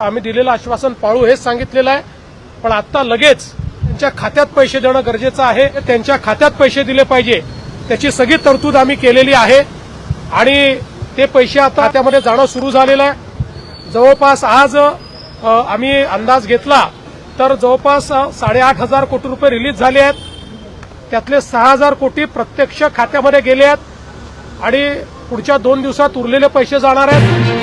आम्ही दिलेलं आश्वासन पाळू हेच सांगितलेलं आहे, पण आता लगेच त्यांच्या खात्यात पैसे देणं गरजेचं आहे। त्यांच्या खात्यात पैसे दिले पाहिजे त्याची सगळी तरतूद आम्ही केलेली आहे आणि ते पैसे आता खात्यामध्ये जाणं सुरू झालेलं आहे। जवळपास आज आम्ही अंदाज घेतला तर जवळपास 8,500 कोटी रुपये रिलीज झाले आहेत, त्यातले 6,000 कोटी प्रत्यक्ष खात्यामध्ये गेले आहेत आणि पुढच्या 2 दिवसात उरलेले पैसे जाणार आहेत।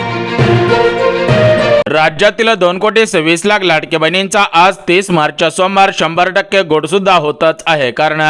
राज्यातील 2,26,00,000 लाडके बहिणींचा आज 30 मार्चच्या सोमवार 100% गोड सुद्धा होतच आहे, कारण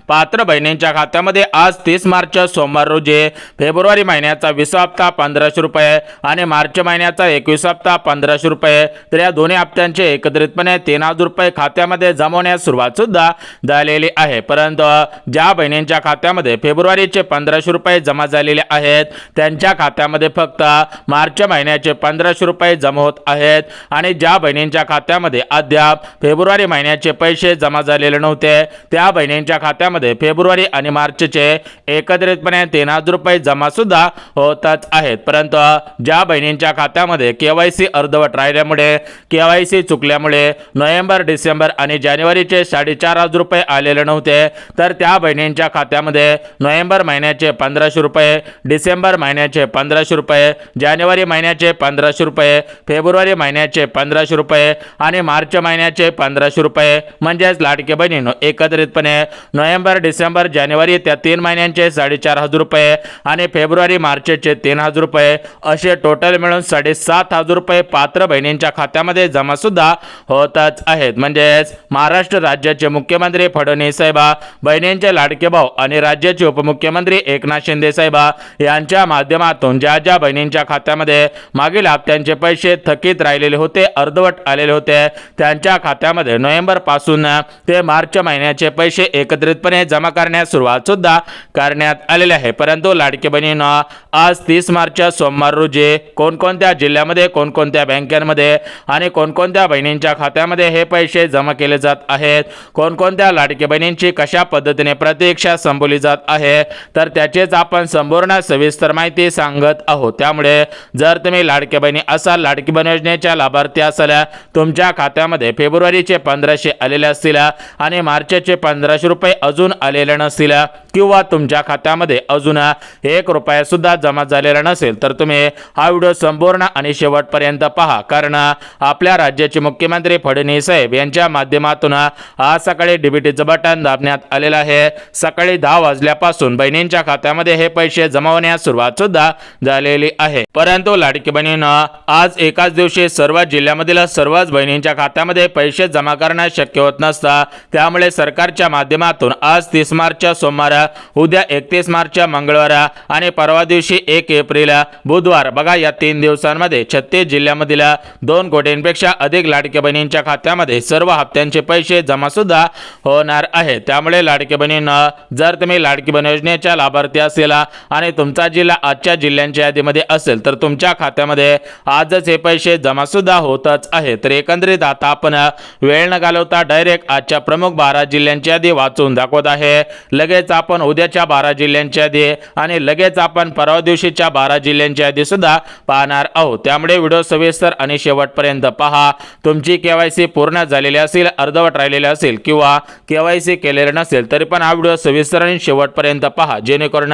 पात्र बहिणींच्या खात्यामध्ये आज 30 मार्च सोमवार रोजी फेब्रुवारी महिन्याचा 20 हप्ता 1,500 रुपये आणि मार्च महिन्याचा 21 हप्ता 1,500 रुपये, तर या दोन्ही हप्त्यांचे एकत्रितपणे 3,000 रुपये खात्यामध्ये जमवण्यास सुरुवात सुद्धा झालेली आहे। परंतु ज्या बहिणींच्या खात्यामध्ये फेब्रुवारीचे 1,500 रुपये जमा झालेले आहेत त्यांच्या खात्यामध्ये फक्त मार्च महिन्याचे 1,500 रुपये जमा होत आहेत आणि ज्या बहिणींच्या खात्यामध्ये अद्याप फेब्रुवारी महिन्याचे पैसे जमा झालेले नव्हते त्या बहिणींच्या खात्यामध्ये फेब्रुवारी आणि मार्चचे एकत्रितपणे 3,000 रुपये जमा सुद्धा होतच आहेत। परंतु ज्या बहिणींच्या खात्यामध्ये केवायसी अर्धवट राहिल्यामुळे केवायसी चुकल्यामुळे नोव्हेंबर डिसेंबर आणि जानेवारीचे 4,500 रुपये आलेले नव्हते, तर त्या बहिणींच्या खात्यामध्ये नोव्हेंबर महिन्याचे 1,500 रुपये, डिसेंबर महिन्याचे 1,500 रुपये, जानेवारी महिन्याचे 1,500 रुपये, फेब्रुवारी महिन्याचे 1,500 रुपये आणि मार्च महिन्याचे 1,500 रुपये, म्हणजेच लाडके बहिणींनो एकत्रितपणे नोव्हेंबर डिसेंबर जानेवारी त्या 3 महिन्यांचे 4,500 रुपये आणि फेब्रुवारी मार्चचे 3,000 रुपये असे टोटल मिळून 7,500 रुपये पात्र बहिणींच्या खात्यामध्ये जमा सुद्धा होतच आहेत। म्हणजेच महाराष्ट्र राज्याचे मुख्यमंत्री फडणवीस साहेब, बहिणींचे लाडके भाऊ आणि राज्याचे उपमुख्यमंत्री एकनाथ शिंदे साहेब यांच्या माध्यमातून ज्या ज्या बहिणींच्या खात्यामध्ये मागील हप्त्यांचे पैसे थकीत राहिलेले होते, अर्धवट आलेले होते, त्यांच्या खात्यामध्ये नोव्हेंबर पासून ते मार्च महिन्याचे पैसे एकत्रितपणे जमा करण्यास सुरुवात सुद्धा करण्यात आलेले आहे। परंतु लाडके बहिणींनो आज 30 मार्च सोमवार रोजी कोणकोणत्या जिल्ह्यामध्ये कोणकोणत्या बँकांमध्ये आणि कोणकोणत्या बहिणींच्या खात्यामध्ये हे पैसे जमा केले जात आहेत, कोणकोणत्या लाडके बहिणींची कशा पद्धतीने प्रतीक्षा संपवली जात आहे, तर त्याचेच आपण संपूर्ण सविस्तर माहिती सांगत आहोत। त्यामुळे जर तुम्ही लाडके बहिणी असाल, लाडकी बहीण योजनेच्या लाभार्थी असाल, तुमच्या खात्यामध्ये फेब्रुवारीचे 1,500 आलेले असतील आणि मार्चचे 1,500 रुपये अजून आलेले नसतील किंवा तुमच्या खात्यामध्ये अजून 1 रुपया सुद्धा जमा झालेला नसेल, तर तुम्ही हा व्हिडिओ संपूर्ण आणि शेवटपर्यंत पहा, कारण आपल्या राज्याचे मुख्यमंत्री फडणवीस साहेब यांच्या माध्यमातून आज सकाळी डीबीटीचं बटन दाबण्यात आलेलं आहे। सकाळी 10 वाजल्यापासून बहिणींच्या खात्यामध्ये हे पैसे जमा होण्यास सुरुवात सुद्धा झालेली आहे। परंतु लाडकी बहिणींनो आज एकाच दिवशी सर्व जिल्ह्यामधील सर्वच बहिणींच्या खात्यामध्ये पैसे जमा करणं शक्य होत नसतं, त्यामुळे सरकारच्या माध्यमातून आज 30 मार्च सोमवार, उद्या 31 मार्च मंगळवार आणि परवा दिवशी 1 एप्रिल बुधवार, बघा या 3 दिवसांमध्ये 36 जिल्ह्यामधील 2 कोटींपेक्षा अधिक लाडक्या बहिणींच्या खात्यामध्ये सर्व हप्त्यांचे पैसे जमा सुद्धा होणार आहे। त्यामुळे लाडके बहिणींनो जर तुम्ही लाडकी बहीण योजनेच्या लाभार्थी असेल आणि तुमचा जिल्हा आजच्या जिल्ह्यांच्या यादीमध्ये असेल तर तुमच्या खात्यामध्ये आजच हे पैसे जमा सुद्धा होतच आहे। तर एकंदरीत आता आपण वेळ न घालवता डायरेक्ट आजच्या प्रमुख 12 जिल्ह्यांची यादी वाचून दाखवत आहे। लगेच आपण उद्याच्या 12 जिल्ह्यांची यादी आणि लगेच आपण परवा दिवशीच्या 12 जिल्ह्यांची यादी सुद्धा पाहणार आहोत। त्यामुळे व्हिडिओ सविस्तर आणि शेवटपर्यंत पहा। तुमची केवायसी पूर्ण झालेली असेल, अर्धवट राहिलेली असेल किंवा केवायसी केलेले नसेल तरी पण हा व्हिडिओ सविस्तर आणि शेवटपर्यंत पहा, जेणेकरून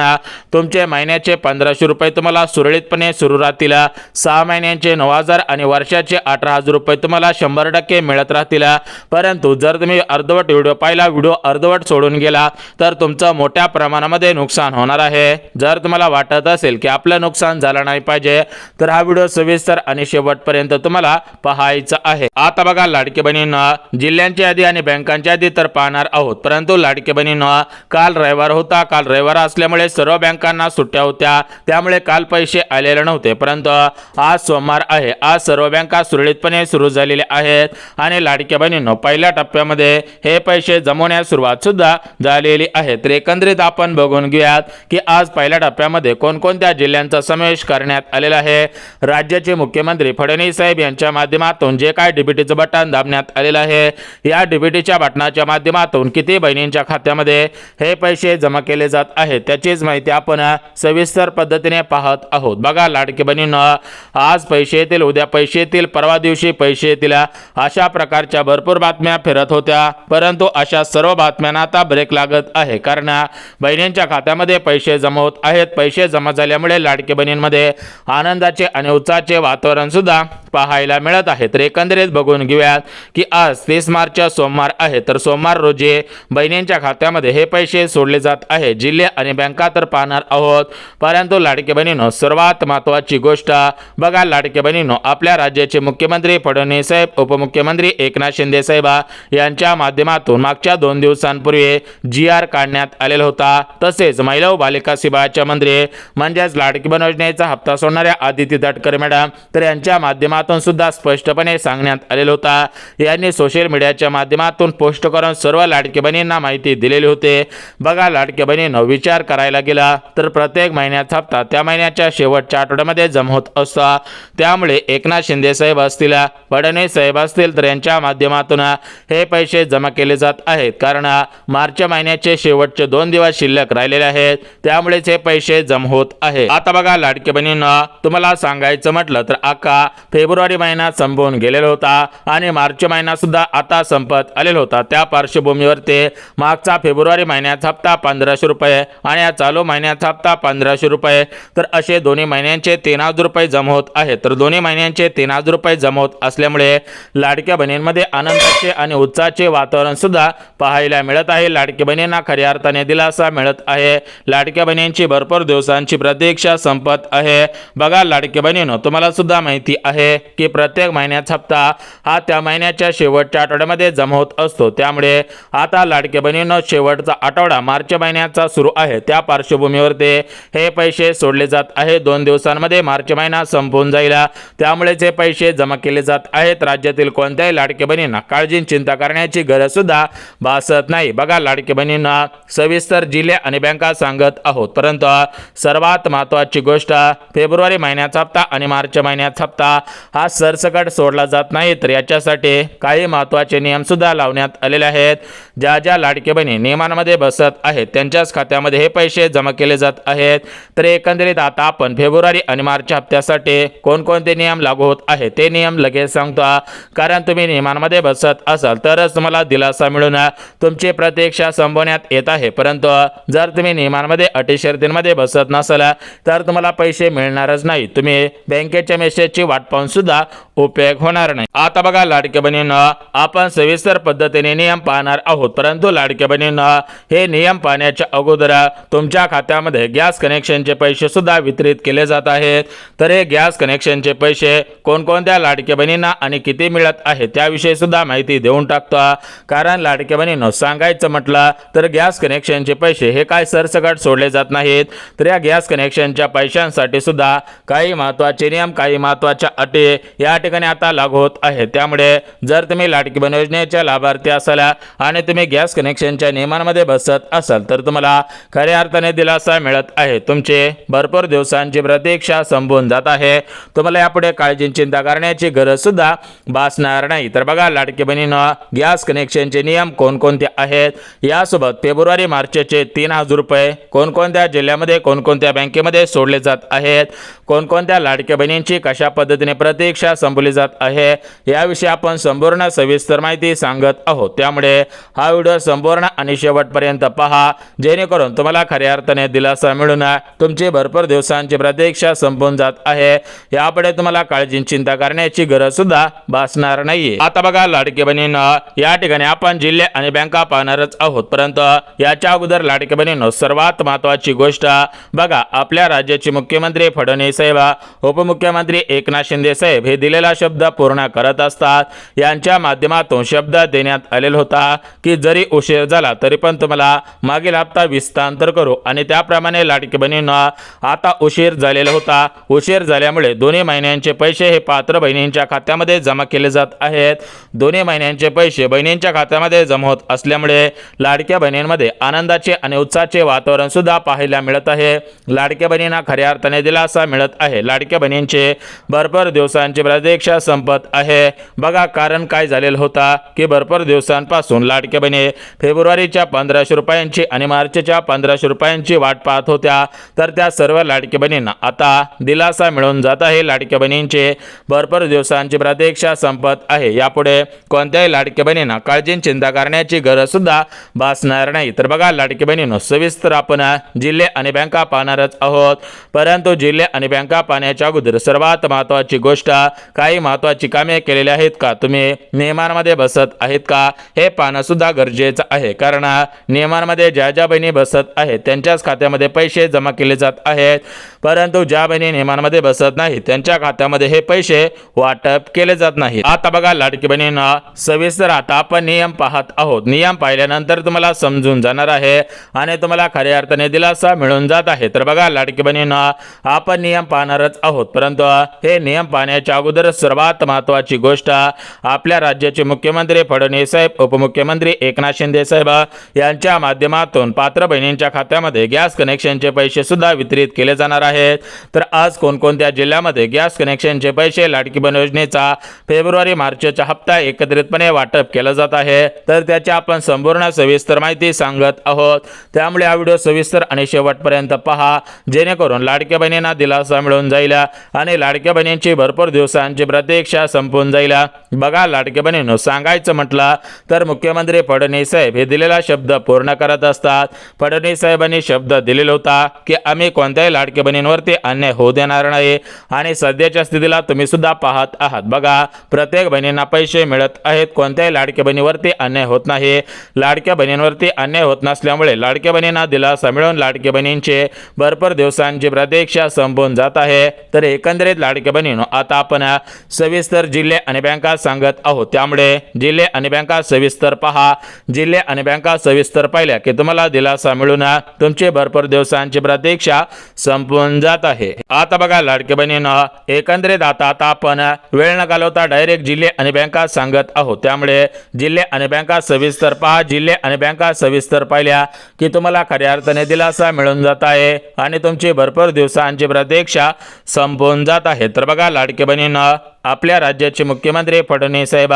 तुमचे महिन्याचे 1,500 रुपये तुम्हाला सुरळीतपणे सुरू राहतील, 6 महिन्यांचे 9,000 आणि वर्षाचे 18,000 रुपये तुम्हाला 100% मिळत राहतील। परंतु जर तुम्ही अर्धवट व्हिडिओ पाहिला, व्हिडिओ अर्धवट सोडून गेला तर तुमचं मोठ्या प्रमाणामध्ये नुकसान होणार आहे। जर तुम्हाला वाटत असेल की आपलं नुकसान झालं नाही पाहिजे तर हा व्हिडिओ सविस्तर आणि शेवटपर्यंत तुम्हाला पाहायचा आहे। आता बघा लाडके बहिणींनो जिल्ह्यांची यादी आणि बँकांची यादी तर पाहणार आहोत, परंतु लाडके बहिणींनो काल रविवार होता, काल रविवार असल्यामुळे सर्व बँकांना सुट्ट्या होत्या, त्यामुळे काल पैसे आलेले नव्हते। परंतु आज सोमवार आहे, आज सर्व बँका सुरळीतपणे सुरू झालेल्या आहेत आणि लाडक्या बहिणींनो पहिल्या टप्प्यामध्ये हे पैसे जमवण्यास सुरुवात सुद्धा झालेली आहे। तर एकंदरीत आपण बघून घेऊयात की आज पहिल्या टप्प्यामध्ये कोणकोणत्या जिल्ह्यांचा समावेश करण्यात आलेला आहे। राज्याचे मुख्यमंत्री फडणवीस साहेब यांच्या माध्यमातून जे काय डीबीटीचं बटन दाबण्यात आलेलं आहे, या डीबीटीच्या बटनाच्या माध्यमातून किती बहिणींच्या खात्यामध्ये हे पैसे जमा केले जात आहेत त्याचीच माहिती आपण सविस्तर पद्धतीने पाहत आहोत। बघा लाडकी बहिणींनो आज पैसे येतील उद्या पैसे येतील, परवा दिवशी पैसे येतील, अशा प्रकारच्या भरपूर बातम्या फिरत होत्या. परंतु अशा सर्व बातम्यांना आता ब्रेक लागत आहे, कारण बहिणींच्या खात्यामध्ये पैसे जमा होत आहेत. पैसे जमा झाल्यामुळे लाडकी बहिणींमध्ये आनंदाचे आणि उत्साहाचे वातावरण सुद्धा पाहायला मिळत आहे. तर एकंदरीत बघून घेऊयात की आज 30 मार्च सोमवार आहे. तर सोमवार रोजी बहिणींच्या खात्यामध्ये हे पैसे सोडले जात आहे. जिल्हे आणि बँका तर पाहणार आहोत, परंतु लाडकी बहिणींनो सर्वात महत्त्वाची गोष्ट बघा, लाडकी बहिणींनो आपल्या राज्याचे मुख्यमंत्री फडणवीस साहेब, उपमुख्यमंत्री एकनाथ शिंदे साहेब यांच्या माध्यमातून मागच्या 2 दिवसांपूर्वी GR काढण्यात आलेला होता. तसेच महिला व बालिका विभागाच्या मंत्री म्हणजेच लाडकी बहीण योजनेचा हप्ता सोडणाऱ्या आदिती तटकरे मॅडम तर यांच्या माध्यमातून सुद्धा स्पष्टपणे सांगण्यात आलेलं होता. यांनी सोशल मीडियाच्या माध्यमातून पोस्ट करून सर्व लाडकी बहिणींना माहिती दिलेली होती. बघा लाडकी बहिणींनो विचार करायला गेला तर प्रत्येक महिन्याचा हप्ता त्या महिन्याच्या शेवटच्या आठवड्यामध्ये जमा होत असतो. त्यामुळे एकनाथ शिंदे साहेब असतील, फडणवीस साहेब असतील तर यांच्या माध्यमातून हे पैसे जमा केले जात आहेत. कारण मार्च महिन्याचे शेवटचे 2 दिवस शिल्लक राहिलेले आहेत, त्यामुळेच हे पैसे जमा होत आहे. आता बघा लाडकी बहिणींना तुम्हाला सांगायचं म्हटलं तर अख्खा फेब्रुवारी महिना संपवून गेलेला होता आणि मार्च महिना सुद्धा आता संपत आलेला होता. त्या पार्श्वभूमीवर ते मागचा फेब्रुवारी महिन्याचा हप्ता 1500 रुपये आणि या चालू महिन्याचा हप्ता 1500 रुपये तर असे दोन्ही महिन्यांचे 3000 रुपये जमा होत आहेत. तर दोन्ही महिन्यांचे 3000 रुपये जमा होत असल्यामुळे लाडक्या बहिणींमध्ये आनंदाचे आणि उत्साहाचे वातावरण सुद्धा पाहायला मिळत आहे. लाडकी बहिणींना खऱ्या अर्थाने दिलासा मिळत आहे. लाडक्या बहिणींची भरपूर दिवसांची प्रतीक्षा संपत आहे. बघा लाडकी बहिणींनो तुम्हाला सुद्धा माहिती आहे की प्रत्येक महिन्याचा हप्ता हा त्या महिन्याच्या शेवटच्या आठवड्यामध्ये जमा होत असतो. त्यामुळे आता लाडकी बहिणींनो शेवटचा आठवडा मार्च महिन्याचा सुरू आहे. त्या पार्श्वभूमीवर ते हे पैसे सोडले जात आहे. 2 दिवसांमध्ये मार्च महिना संपून जाईल, त्यामुळेच हे पैसे जमा केले जात आहेत. राज्यातील कोणत्याही लाडकी बहिणींना काळजी चिंता करण्याची गरज सुद्धा भासत नाही. बघा लाडकी बहिणींना सविस्तर जिल्हे आणि बँका सांगत आहोत, परंतु सर्वात महत्त्वाची गोष्ट फेब्रुवारी महिन्याचा हप्ता आणि मार्च महिन्याचा हप्ता हा सरसकट सोडला जात नाही. तर याच्यासाठी काही महत्त्वाचे नियम सुद्धा लावण्यात आलेले आहेत. ज्या ज्या लाडकी बहिणी नियमांमध्ये बसत आहेत त्यांच्याच खात्यामध्ये हे पैसे जमा केले जात आहेत. तर एकंदरीत आता आपण फेब्रुवारी आणि मार्च हप्त्यासाठी कोणकोणते नियम लागू होत आहेत ते नियम लगेच सांगतो, कारण तुम्ही नियमांमध्ये बसत असाल तरच तुम्हाला दिलासा मिळून तुमची प्रतीक्षा संपवण्यात येत आहे. परंतु जर तुम्ही नियमांमध्ये अटी शर्तींमध्ये बसत नसाल तर तुम्हाला पैसे मिळणारच नाही. तुम्ही बँकेच्या मेसेजची वाट पाहून सुद्धा उपयोग होणार नाही. आता बघा लाडक्या बहिणींना आपण सविस्तर पद्धतीने नियम पाहणार आहोत, परंतु लाडक्या बहिणींना हे नियम पाहण्याच्या अगोदर तुमच्या खात्यामध्ये गॅस कनेक्शनचे पैसे सुद्धा वितरित केले जात आहेत. तर हे गॅस कनेक्शनचे पैसे कोणकोणत्या लाडक्या बहिणींना आणि किती मिळत आहे त्याविषयी सुद्धा माहिती देऊन टाकतो. कारण लाडक्या बहिणींनो सांगायचं म्हटलं तर गॅस कनेक्शनचे पैसे हे काय सरसकट सोडले जात नाहीत. तर या गॅस कनेक्शनच्या पैशांसाठी सुद्धा काही महत्त्वाचे नियम, काही महत्त्वाच्या अटी या ठिकाणी आता लागू होत आहेत. त्यामुळे जर तुम्ही लाडकी बहीण योजनेच्या लाभार्थी असाल आणि तुम्ही गॅस कनेक्शनच्या नियमांमध्ये बसत असाल तर तुम्हाला खऱ्या अर्थाने दिलासा मिळत आहे. तुमचे भरपूर दिवसांची प्रतीक्षा संपून जात आहे. तुम्हाला यापुढे काळजी चिंता करण्याची गरज सुद्धा भासणार नाही. तर बघा लाडकी बहिणींनो गॅस कनेक्शनचे नियम कोणकोणते आहेत यासोबत फेब्रुवारी मार्चचे 3000 रुपये कोणकोणत्या जिल्ह्यामध्ये कोणकोणत्या बँकेमध्ये सोडले जात आहेत, कोणकोणत्या लाडक्या बहिणींची कशा पद्धतीने प्रतीक्षा संपवली जात आहे याविषयी आपण संपूर्ण सविस्तर माहिती सांगत आहोत. त्यामुळे हा व्हिडिओ संपूर्ण आणि शेवटपर्यंत पहा, जेणेकरून तुम्हाला खऱ्या अर्थाने दिलासा मिळून तुमची भरपूर दिवसांची प्रतीक्षा संपून जात आहे. यापुढे तुम्हाला काळजी चिंता करण्याची गरज सुद्धा भासणार नाहीये. आता बघा लाडकी बहिणींनो या ठिकाणी आपण जिल्हे आणि बँका पाहणारच आहोत, परंतु याच्या अगोदर लाडकी बहिणींनो सर्वात महत्त्वाची गोष्ट बघा, आपल्या राज्याचे मुख्यमंत्री फडणवीस साहेब, उपमुख्यमंत्री एकनाथ शिंदे साहेब हे दिलेला शब्द पूर्ण करत असतात. यांच्या माध्यमातून शब्द देण्यात आलेला होता की जरी उशीर झाला तरी पण तुम्हाला मागील हप्ता विस्तांतर करू, आणि त्याप्रमाणे लाडकी बहिणींनो आता उशीर झालेला होता. उशीर झाल्यामुळे दोन्ही महिन्यांचे पैसे हे पात्र बहिणींच्या खात्यामध्ये जमा केले जात आहेत. दोन्ही महिन्यांचे पैसे बहिणींच्या खात्यामध्ये जमा होत असल्यामुळे लाडक्या बहिणींमध्ये आनंदाचे आणि उत्साहाचे वातावरण सुद्धा पाहायला मिळत आहे. लाडक्या बहिणींना खऱ्या अर्थाने दिलासा मिळत आहे. लाडक्या बहिणींचे भरपूर दिवसांचे दिवसांची प्रतीक्षा संपत आहे। बघा कारण काय झालेलं होता की भरपूर दिवसांपासून लाडक्या बहिणी फेब्रुवारीच्या 1500 रुपयांची आणि मार्चच्या 1500 रुपयांची वाट पाहत होत्या, तर त्या सर्व लाडक्या बहिणींना आता दिलासा मिळून जात आहे। लाडक्या बहिणींचे भरपूर दिवसांची प्रतीक्षा संपत आहे। यापुढे कोणत्याही लाडक्या बहिणींना काळजी चिंता करण्याची गरज सुद्धा भासणार नाही। तर बघा लाडक्या बहिणींनो, सविस्तर आपण जिल्हे आणि बँका पाहणारच आहोत, परंतु जिल्हे आणि बँका पाहण्याच्या अगोदर सर्वात महत्त्वाची गोष्ट, काही महत्त्वाची कामे केलेली आहेत का, तुम्ही नियमांमध्ये बसत आहेत का, हे पाहणं सुद्धा गरजेचं आहे। कारण नियमांमध्ये ज्या ज्या बहिणी बसत आहेत त्यांच्याच खात्यामध्ये पैसे जमा केले जात आहेत, परंतु ज्या बहिणी नियमांमध्ये बसत नाही त्यांच्या खात्यामध्ये हे पैसे वाटप केले जात नाही। आता बघा लाडकी बहिणींना, सविस्तर आता आपण नियम पाहत आहोत। नियम पाहिल्यानंतर तुम्हाला समजून जाणार आहे आणि तुम्हाला खऱ्या अर्थाने दिलासा मिळून जात आहे। तर बघा लाडकी बहिणींना, आपण नियम पाहणारच आहोत, परंतु हे नियम पाहण्याच्या अगोदर सर्वात महत्त्वाची गोष्ट, आपल्या राज्याचे मुख्यमंत्री फडणवीस साहेब, उपमुख्यमंत्री एकनाथ शिंदे साहेब यांच्या माध्यमातून पात्र बहिणींच्या खात्यामध्ये गॅस कनेक्शनचे पैसे सुद्धा वितरित केले जाणार आहेत। तर आज कोणकोणत्या जिल्ह्यामध्ये गॅस कनेक्शनचे पैसे लाडकी बहीण योजनेचा फेब्रुवारी मार्चचा हप्ता एकत्रितपणे वाटप केला जात आहे, तर त्याची आपण संपूर्ण सविस्तर माहिती सांगत आहोत। त्यामुळे हा व्हिडिओ सविस्तर आणि शेवटपर्यंत पहा, जेणेकरून लाडक्या बहिणींना दिलासा मिळून जाईल आणि लाडक्या बहिणींची भरपूर दिवसांची प्रतीक्षा संपून जाईल। बघा लाडक्या बहिणींनो, सांगायचं म्हटलं तर मुख्यमंत्री फडणवीस साहेब हे दिलेला शब्द पूर्ण करत असतात। फडणवीस साहेबांनी शब्द दिलेला होता की आम्ही कोणत्याही लाडक्या बहिणींवरती अन्याय होऊ देणार नाही आणि सध्याच्या स्थितीला तुम्ही सुद्धा पाहत आहात। बघा प्रत्येक बहिणींना पैसे मिळत आहेत, कोणत्याही लाडक्या बहिणीवरती अन्याय होत नाही। लाडक्या बहिणींवरती अन्याय होत नसल्यामुळे लाडक्या बहिणींना दिलासा मिळून लाडक्या बहिणींचे भरपूर दिवसांची प्रतीक्षा संपून जात आहे। तर एकंदरीत लाडक्या बहिणींनो, आता आपण सविस्तर जिल्हे आणि बँका सांगत आहोत, त्यामुळे जिल्हे आणि बँका सविस्तर पहा। जिल्हे आणि बँका सविस्तर पाहिल्या की तुम्हाला दिलासा मिळून तुमची भरपूर दिवसांची प्रतीक्षा संपून जात आहे। आता बघा लाडक्या बहिणींनो, एकंदरीत आता आपण वेळ न घालवता डायरेक्ट जिल्हे आणि बँका सांगत आहोत, त्यामुळे जिल्हे आणि बँका सविस्तर पहा। जिल्हे आणि बँका सविस्तर पाहिल्या की तुम्हाला खऱ्या अर्थाने दिलासा मिळून जात आहे आणि तुमची भरपूर दिवसांची प्रतीक्षा संपून जात आहे। तर बघा लाडक्या बहिणींनो, आपल्या राज्याचे मुख्यमंत्री फडणवीस साहेब,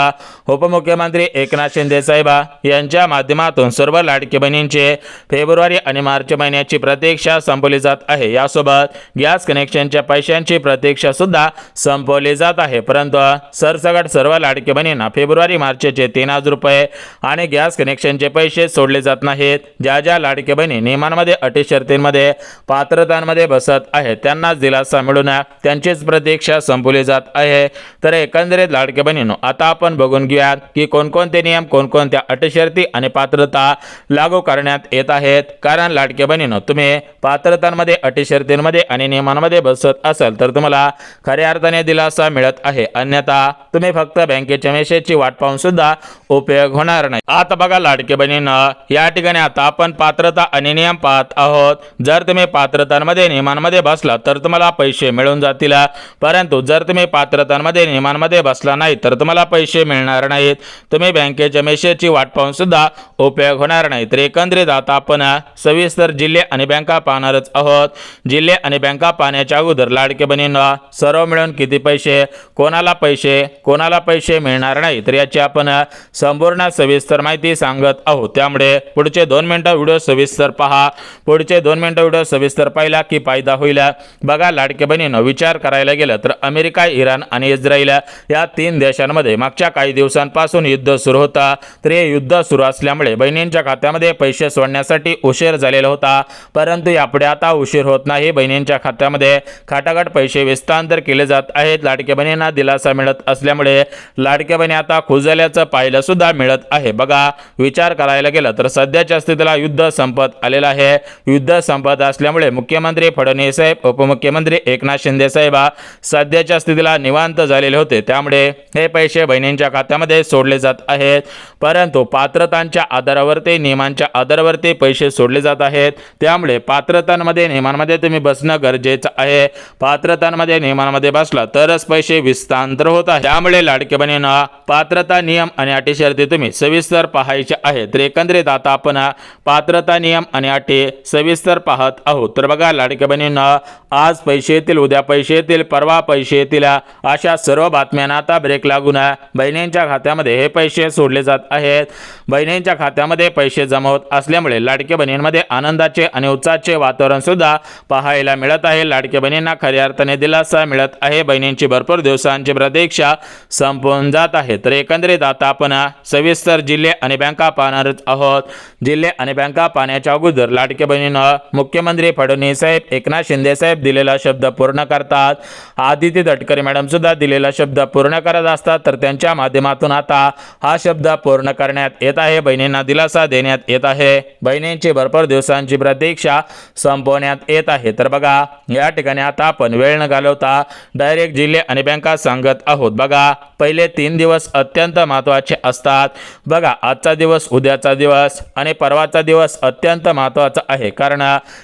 उपमुख्यमंत्री एकनाथ शिंदे साहेब यांच्या माध्यमातून सर्व लाडकी बहिणींचे फेब्रुवारी आणि मार्च महिन्याची प्रतीक्षा संपवली जात आहे। यासोबत गॅस कनेक्शनच्या पैशांची प्रतीक्षा सुद्धा संपवली जात आहे, परंतु सरसकट सर्व लाडकी बहिणींना फेब्रुवारी मार्चचे 3000 रुपये आणि गॅस कनेक्शनचे पैसे सोडले जात नाहीत। ज्या ज्या लाडकी बहिणी नियमांमध्ये, अटी शर्तींमध्ये, पात्रतांमध्ये बसत आहेत त्यांनाच दिलासा मिळून त्यांचीच प्रतीक्षा संपवली जात आहे। तर एकंदरीत लाडक्या बहिणींनो, आता आपण बघून घेऊयात की कोणकोणते नियम, कोणकोणत्या अटी शर्ती आणि पात्रता लागू करण्यात येत आहेत। कारण लाडक्या बहिणींनो, तुम्ही पात्रतांमध्ये, अटी शर्तींमध्ये आणि नियमांमध्ये बसत असाल तर तुम्हाला खऱ्या अर्थाने दिलासा मिळत आहे, अन्यथा तुम्ही फक्त बँकेच्या मेसेजची वाट पाहून सुद्धा उपयोग होणार नाही। आता बघा लाडक्या बहिणींनो, या ठिकाणी आता आपण पात्रता आणि नियम पाहत आहोत। जर तुम्ही पात्रतांमध्ये, नियमांमध्ये बसला तर तुम्हाला पैसे मिळून जातील, परंतु जर तुम्ही पात्रतांमध्ये, नियमांमध्ये बसला नाही तर तुम्हाला पैसे मिळणार नाहीत, तुम्ही बँकेच्या मेसेजची वाट पाहून सुद्धा उपयोग होणार नाही। तर एकंदरीत आता आपण सविस्तर जिल्हे आणि बँका पाहणारच आहोत। जिल्हे आणि बँका पाहण्याच्या अगोदर लाडके बहिणींना सर्व मिळून किती पैसे, कोणाला पैसे मिळणार नाही, तर याची आपण संपूर्ण सविस्तर माहिती सांगत आहोत। त्यामुळे पुढचे 2 मिनिटं व्हिडिओ सविस्तर पहा। पुढचे 2 मिनिटं व्हिडिओ सविस्तर पाहिला की फायदा होईल। बघा लाडके बहिणींनो, विचार करायला गेलं तर अमेरिका, इराण आणि इस्रायल या 3 देशांमध्ये मागच्या काही दिवसांपासून युद्ध सुरू होता। तर हे युद्ध सुरू असल्यामुळे बहिणींच्या खात्यामध्ये पैसे सोडण्यासाठी उशीर झालेला होता, परंतु यापुढे आता उशीर होत नाही। बहिणींच्या खात्यामध्ये खटाखट पैसे हस्तांतर केले जात आहेत। लाडक्या बहिणींना दिलासा मिळत असल्यामुळे लाडक्या बहिणी आता खुश झाल्याचं पाहायला सुद्धा मिळत आहे। बघा विचार करायला गेलं तर सध्याच्या स्थितीला युद्ध संपत आलेलं आहे। युद्ध संपत असल्यामुळे मुख्यमंत्री फडणवीस साहेब, उपमुख्यमंत्री एकनाथ शिंदे साहेब सध्याच्या स्थितीला निवांत झालेले होते, त्यामुळे हे पैसे बहिणींच्या खात्यामध्ये सोडले जात आहेत, परंतु पात्रतांच्या आधारावरती, नियमांच्या आधारावरती पैसे सोडले जात आहेत। त्यामुळे पात्रतांमध्ये, नियमांमध्ये तुम्ही बसणं गरजेचं आहे। पात्रतांमध्ये, नियमांमध्ये बसला तरच पैसे हस्तांतर होत आहे। त्यामुळे लाडके बहिणींना पात्रता, नियम आणि अटी शर्ती तुम्ही सविस्तर पाहायचे आहेत। तर एकंदरीत आता आपण पात्रता, नियम आणि अटी सविस्तर पाहत आहोत। तर बघा लाडके बहिणींना, आज पैसे येतील, उद्या पैसे येतील, परवा पैसे येतील, अशा या सर्व बातम्यांना आता ब्रेक लागून बहिणींच्या खात्यामध्ये हे पैसे सोडले जात आहेत। बहिणींच्या खात्यामध्ये पैसे जमा होत असल्यामुळे लाडक्या बहिणींमध्ये आनंदाचे आणि उत्साहाचे वातावरण सुद्धा पाहायला मिळत आहे। लाडक्या बहिणींना खऱ्या अर्थाने दिलासा मिळत आहे। बहिणींची भरपूर दिवसांची प्रतीक्षा संपून जात आहे। तर एकंदरीत आता आपण सविस्तर जिल्हे आणि बँका पाहणार आहोत। जिल्हे आणि बँका पाहण्याच्या अगोदर लाडक्या बहिणींना मुख्यमंत्री फडणवीस साहेब, एकनाथ शिंदे साहेब दिलेला शब्द पूर्ण करतात। आदिती तटकरे मॅडम सुद्धा दिलेला शब्द पूर्ण करत असतात, तर त्यांच्या माध्यमातून आता हा शब्द पूर्ण करण्यात येत आहे। बहिणींना दिलासा देण्यात येत आहे। बहिणींची भरपूर दिवसांची प्रतीक्षा संपवण्यात येत आहे। तर बघा, या ठिकाणी आता आपण वेळ न घालवता डायरेक्ट जिल्हे आणि बँका सांगत आहोत। बघा, पहिले 3 दिवस अत्यंत महत्त्वाचे असतात। बघा, आजचा दिवस, उद्याचा दिवस आणि परवाचा दिवस अत्यंत महत्त्वाचा आहे, कारण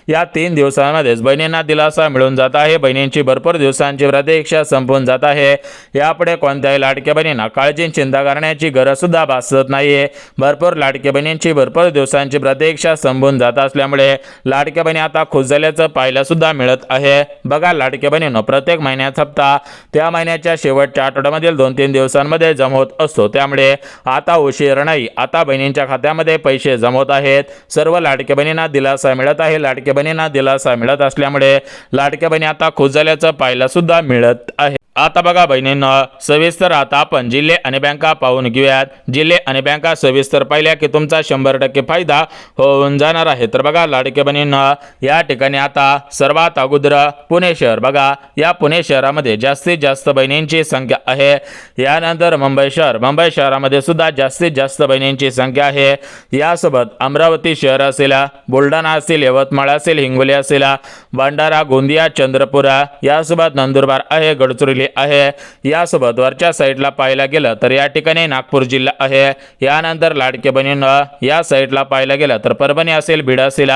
या 3 दिवसांमध्येच बहिणींना दिलासा मिळून जात आहे। बहिणींची भरपूर दिवसांची प्रतीक्षा संपून जात आहे। यापुढे कोणत्याही लाडक्या बहिणींना काळजी चिंता करण्याची गरज सुद्धा भासत नाहीये। भरपूर लाडक्या बहिणींची भरपूर दिवसांची प्रतीक्षा संपून जात असल्यामुळे लाडक्या बहिणी आता खुश झाल्याचं पाहायला सुद्धा मिळत आहे। बघा, लाडक्या बहिणींनो, प्रत्येक महिन्याचा हप्ता त्या महिन्याच्या शेवटच्या आठवड्यामधील 2-3 दिवसांमध्ये जमा होत असतो, त्यामुळे आता उशीर नाही। आता बहिणींच्या खात्यामध्ये पैसे जमवत आहेत। सर्व लाडक्या बहिणींना दिलासा मिळत आहे। लाडक्या बहिणींना दिलासा मिळत असल्यामुळे लाडक्या बहिणी आता खुश झाल्याचं पाहायला सुद्धा मिळत आहे। आता बघा बहिणींनो, सविस्तर आता आपण जिल्हे आणि बँका पाहून घेऊयात। जिल्हे आणि बँका सविस्तर पाहिल्या की तुमचा 100% फायदा होऊन जाणार आहे। तर बघा लाडक्या बहिणींनो, या ठिकाणी आता सर्वात अगोदर पुणे शहर, बघा या पुणे शहरामध्ये जास्तीत जास्त बहिणींची संख्या आहे। यानंतर मुंबई शहरामध्ये सुद्धा जास्तीत जास्त बहिणींची संख्या आहे। यासोबत अमरावती शहर असेल, बुलढाणा असेल, यवतमाळ असेल, हिंगोली असेल, भंडारा, गोंदिया, चंद्रपूर, यासोबत नंदुरबार आहे, गडचिरोली आहे। यासोबत वरच्या साईडला पाहायला गेलं तर या ठिकाणी नागपूर जिल्हा आहे। यानंतर लाडके बहिणींना या साईडला पाहायला गेलं तर परभणी असेल, बीड असेल,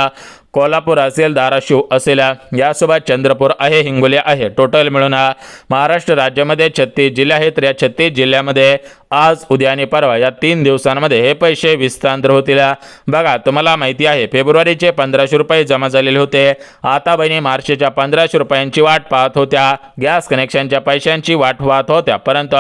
कोल्हापूर असेल, धाराशिव असेल, यासोबत चंद्रपूर आहे, हिंगोली आहे। टोटल मिळून महाराष्ट्र राज्यामध्ये 36 जिल्हे आहेत। या 36 जिल्ह्यामध्ये आज, उद्या आणि परवा या 3 दिवसांमध्ये हे पैसे विस्तांतर होतील। बघा, तुम्हाला माहिती आहे फेब्रुवारीचे 1500 रुपये जमा झालेले होते। आता बहिणी मार्चच्या 1500 रुपयांची वाट पाहत होत्या, गॅस कनेक्शनच्या पैशांची वाट पाहत होत्या। परंतु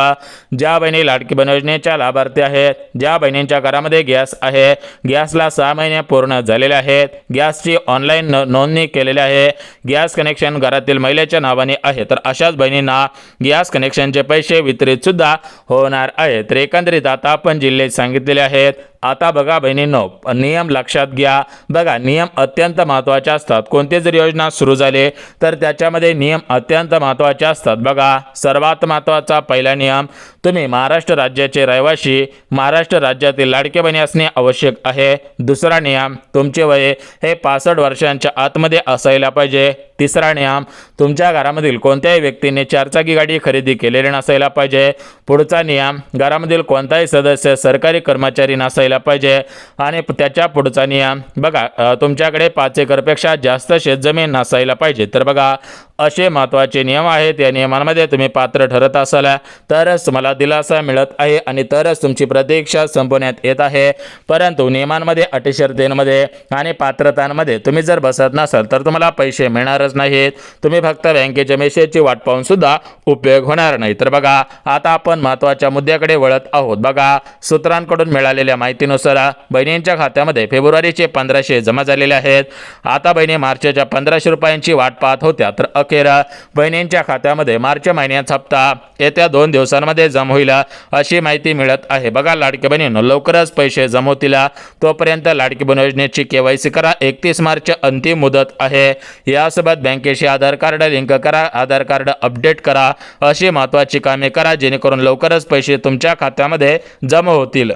ज्या बहिणी लाडकी बहीण योजनेच्या लाभार्थी आहेत, ज्या बहिणींच्या घरामध्ये गॅस आहे, गॅसला 6 महिने पूर्ण झालेले आहेत, गॅसची ऑनलाईन नोंदणी केलेली आहे, गॅस कनेक्शन घरातील महिलेच्या नावाने आहे, तर अशाच बहिणींना गॅस कनेक्शनचे पैसे वितरित सुद्धा होणार आहेत। तर एकंदरीत आता आपण जिल्हे सांगितलेले आहेत। आता बघा बहिणींनो, नियम लक्षात घ्या। बघा, नियम अत्यंत महत्त्वाचे असतात। कोणती जरी योजना सुरू झाली तर त्याच्यामध्ये नियम अत्यंत महत्त्वाचे असतात। बघा, सर्वात महत्त्वाचा पहिला नियम, तुम्ही महाराष्ट्र राज्याचे रहिवासी, महाराष्ट्र राज्यातील लाडके बहिणी असणे आवश्यक आहे। दुसरा नियम, तुमचे वय हे 65 वर्षांच्या आतमध्ये असायला पाहिजे। तिसरा नियम, तुमच्या घरामधील कोणत्याही व्यक्तीने 4चाकी गाडी खरेदी केलेली नसायला पाहिजे। पुढचा नियम, घरामधील कोणताही सदस्य सरकारी कर्मचारी नसायला पाहिजे। आणि त्याच्या पुढचा नियम, बघा, तुमच्याकडे 5 एकरपेक्षा जास्त शेतजमीन नसायला पाहिजे। तर बघा, असे महत्त्वाचे नियम आहेत। या नियमांमध्ये तुम्ही पात्र ठरत असाल तरच तुम्हाला दिलासा मिळत आहे आणि तरच तुमची प्रतीक्षा संपवण्यात येत आहे। परंतु नियमांमध्ये, अटी शर्तींमध्ये आणि पात्रतांमध्ये तुम्ही जर बसत नसाल तर तुम्हाला पैसे मिळणारच नाहीत। तुम्ही फक्त बँकेच्या मेसेजची वाट पाहून सुद्धा उपयोग होणार नाही। तर बघा, आता आपण महत्त्वाच्या मुद्द्याकडे वळत आहोत। बघा, सूत्रांकडून मिळालेल्या माहितीनुसार बहिणींच्या खात्यामध्ये फेब्रुवारीचे 1500 जमा झालेले आहेत। आता बहिणी मार्चच्या 1500 रुपयांची वाट पाहत होत्या, तर अखेर बहिणींच्या खात्यामध्ये मार्च महिन्याचा हप्ता येत्या 2 दिवसांमध्ये जमा होईल अशी माहिती मिळत आहे। बघा लाडक्या बहिणींनो, लवकरच पैसे जमा होतील। तोपर्यंत लाडकी बहीण योजनेची KYC करा। 31 मार्च अंतिम मुदत आहे। यासोबत बँकेशी आधार कार्ड लिंक करा, आधार कार्ड अपडेट करा, अशी महत्त्वाची कामे करा जेणेकरून लवकरच पैसे तुमच्या खात्यामध्ये जमा होतील।